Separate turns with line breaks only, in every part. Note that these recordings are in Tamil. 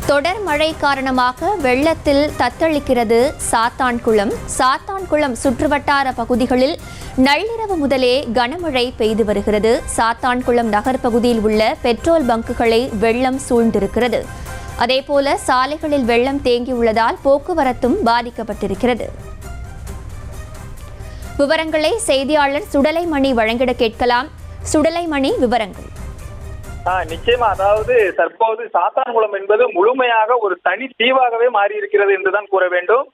தொடர் மழை காரணமாக வெள்ளத்தில் தத்தளிக்கிறது சாத்தான்குளம். சாத்தான்குளம் சுற்றுவட்டார பகுதிகளில் நள்ளிரவு முதலே கனமழை பெய்து வருகிறது. சாத்தான்குளம் நகர் பகுதியில் உள்ள பெட்ரோல் பங்குகளை வெள்ளம் சூழ்ந்திருக்கிறது. அதேபோல சாலைகளில் வெள்ளம் தேங்கியுள்ளதால் போக்குவரத்தும் பாதிக்கப்பட்டிருக்கிறது. விவரங்களை செய்தியாளர் சுடலைமணி வழங்கிட கேட்கலாம். சுடலைமணி, விவரங்கள்.
நிச்சயமா, அதாவது தற்போது சாத்தான்குளம் என்பது முழுமையாக ஒரு தனி தீவாகவே மாறி இருக்கிறது என்றுதான் கூற வேண்டும்.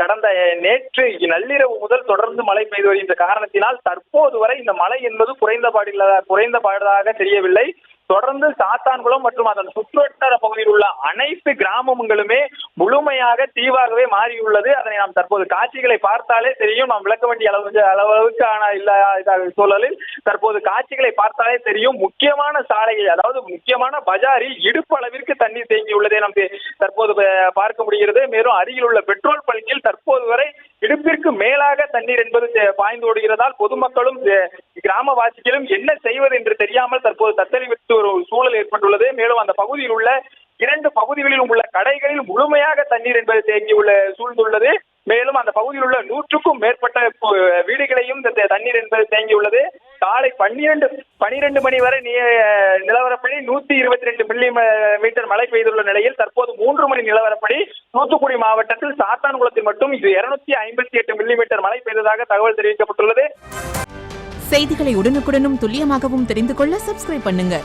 கடந்த நேற்று நள்ளிரவு முதல் தொடர்ந்து மழை பெய்து வருகின்ற காரணத்தினால் தற்போது வரை இந்த மழை என்பது குறைந்தபாடாக தெரியவில்லை. தொடர்ந்து சாத்தான்குளம் மற்றும் அதன் சுற்றுவட்டார பகுதியில் உள்ள அனைத்து கிராமங்களுமே முழுமையாக தீவாகவே மாறியுள்ளது. அதனை நாம் தற்போது காட்சிகளை பார்த்தாலே தெரியும். நாம் விளக்க வேண்டிய அளவுக்கான இல்லாத சூழலில் தற்போது காட்சிகளை பார்த்தாலே தெரியும். முக்கியமான சாலைகள், அதாவது முக்கியமான பஜாரில் இடுப்பு அளவிற்கு தண்ணீர் தேங்கியுள்ளதை நாம் தற்போது பார்க்க முடிகிறது. மேலும் அருகில் உள்ள பெட்ரோல் பங்கில் தற்போது வரை இடுப்பிற்கு மேலாக தண்ணீர் என்பது பாய்ந்து ஓடுகிறதால் பொதுமக்களும் கிராமவாசிகளும் என்ன செய்வது என்று தெரியாமல் தற்போது தத்தளிவிட்டு ஒரு சூழல் ஏற்பட்டுள்ளது. மேலும் அந்த பகுதியில் உள்ள 2 பகுதிகளில் உள்ள கடைகளில் முழுமையாக தண்ணீர் என்பது தேங்கியுள்ள சூழ்ந்துள்ளது. மேலும் அந்த பகுதியில் உள்ள 100க்கும் மேற்பட்ட வீடுகளையும் தண்ணீர் என்பது தேங்கியுள்ளது. காலை 12 மணி வரை நிலவரப்படி 122 மில்லிமீட்டர் மழை பெய்துள்ள நிலையில் தற்போது 3 மணி நிலவரப்படி தூத்துக்குடி மாவட்டத்தில் சாத்தான்குளத்தில் மட்டும் 258 மில்லிமீட்டர் மழை பெய்ததாக தகவல் தெரிவிக்கப்பட்டுள்ளது.
செய்திகளை உடனுக்குடனும் துல்லியமாகவும் தெரிந்து கொள்ள சப்ஸ்கிரைப் பண்ணுங்க.